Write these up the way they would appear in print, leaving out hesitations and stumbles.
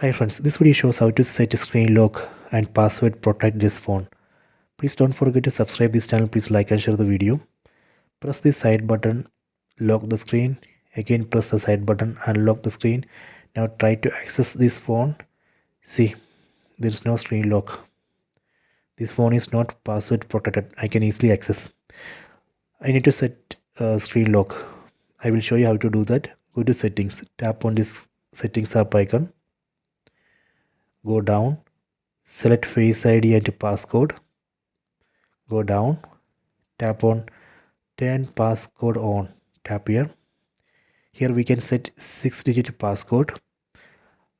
Hi friends, this video shows how to set a screen lock and password protect this phone. Please don't forget to subscribe this channel. Please like and share the video. Press the side button, lock the screen. Again press the side button, unlock the screen. Now try to access this phone. See, there is no screen lock. This phone is not password protected. I can easily access. I need to set screen lock. I will show you how to do that. Go to settings, tap on this settings app icon. Go down, select Face ID and passcode. Go down, tap on turn passcode on. Tap here. Here we can set 6-digit passcode.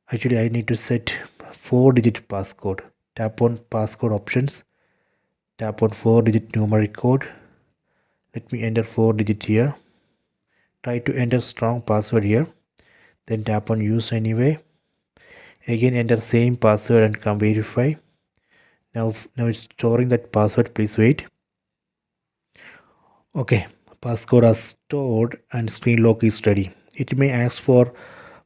Actually, I need to set 4-digit passcode. Tap on passcode options. Tap on 4-digit numeric code. Let me enter 4-digit here. Try to enter strong password here. Then tap on use anyway. Again enter same password and come verify. Now it's storing that password. Please wait. Okay, passcode is stored and screen lock is ready. It may ask for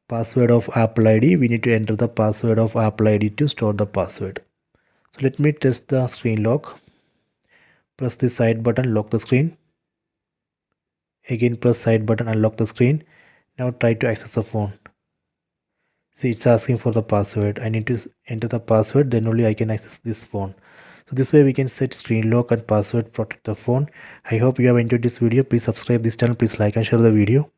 password of Apple ID. We need to enter the password of Apple ID to store the password. So let me test the screen lock. Press the side button, lock the screen. Again press side button, unlock the screen. Now try to access the phone. See, it's asking for the password. I need to enter the password, then only I can access this phone. So this way we can set screen lock and password protect the phone. I hope you have enjoyed this video. Please subscribe this channel. Please like and share the video.